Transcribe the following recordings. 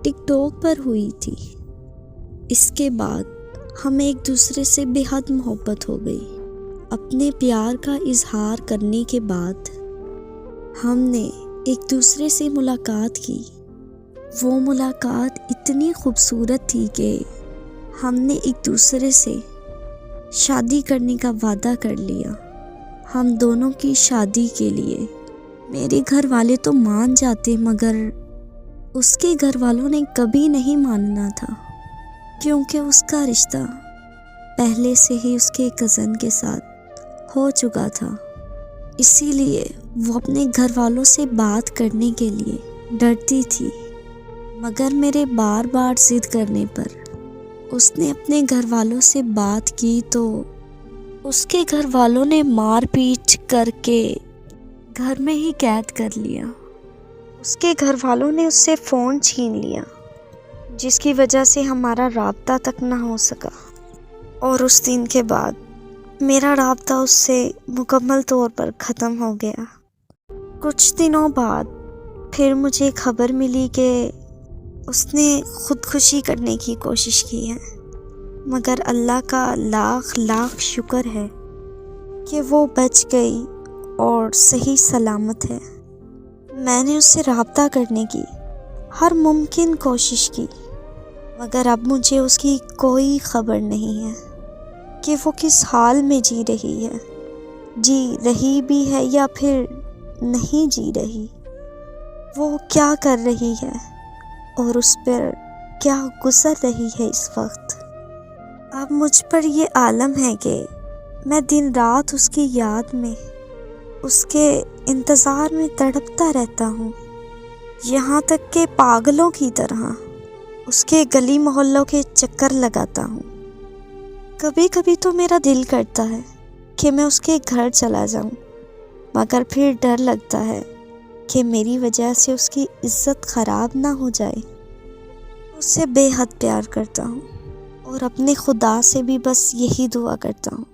ٹک talk پر ہوئی تھی۔ اس کے بعد ہمیں ایک دوسرے سے بے حد محبت ہو گئی۔ اپنے پیار کا اظہار کرنے کے بعد ہم نے ایک دوسرے سے ملاقات کی۔ وہ ملاقات اتنی خوبصورت تھی کہ ہم نے ایک دوسرے سے شادی کرنے کا وعدہ کر لیا۔ ہم دونوں کی شادی کے لیے میرے گھر والے تو مان جاتے، مگر اس کے گھر والوں نے کبھی نہیں ماننا تھا، کیونکہ اس کا رشتہ پہلے سے ہی اس کے کزن کے ساتھ ہو چکا تھا۔ اسی لیے وہ اپنے گھر والوں سے بات کرنے کے لیے ڈرتی تھی، مگر میرے بار بار ضد کرنے پر اس نے اپنے گھر والوں سے بات کی تو اس کے گھر والوں نے مار پیٹ کر کے گھر میں ہی قید کر لیا۔ اس کے گھر والوں نے اس سے فون چھین لیا، جس کی وجہ سے ہمارا رابطہ تک نہ ہو سکا، اور اس دن کے بعد میرا رابطہ اس سے مکمل طور پر ختم ہو گیا۔ کچھ دنوں بعد پھر مجھے خبر ملی کہ اس نے خودکشی کرنے کی کوشش کی ہے، مگر اللہ کا لاکھ لاکھ شکر ہے کہ وہ بچ گئی اور صحیح سلامت ہے۔ میں نے اس سے رابطہ کرنے کی ہر ممکن کوشش کی، مگر اب مجھے اس کی کوئی خبر نہیں ہے کہ وہ کس حال میں جی رہی ہے، جی رہی بھی ہے یا پھر نہیں جی رہی، وہ کیا کر رہی ہے اور اس پر کیا گزر رہی ہے اس وقت۔ اب مجھ پر یہ عالم ہے کہ میں دن رات اس کی یاد میں، اس کے انتظار میں تڑپتا رہتا ہوں، یہاں تک کہ پاگلوں کی طرح اس کے گلی محلوں کے چکر لگاتا ہوں۔ کبھی کبھی تو میرا دل کرتا ہے کہ میں اس کے گھر چلا جاؤں، مگر پھر ڈر لگتا ہے کہ میری وجہ سے اس کی عزت خراب نہ ہو جائے۔ اس سے بے حد پیار کرتا ہوں اور اپنے خدا سے بھی بس یہی دعا کرتا ہوں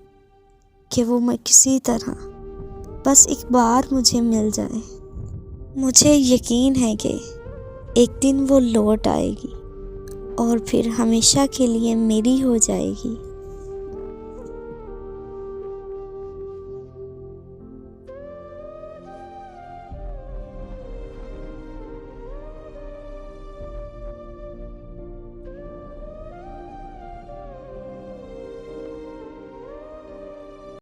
کہ وہ میں کسی طرح بس ایک بار مجھے مل جائے۔ مجھے یقین ہے کہ ایک دن وہ لوٹ آئے گی اور پھر ہمیشہ کے لیے میری ہو جائے گی۔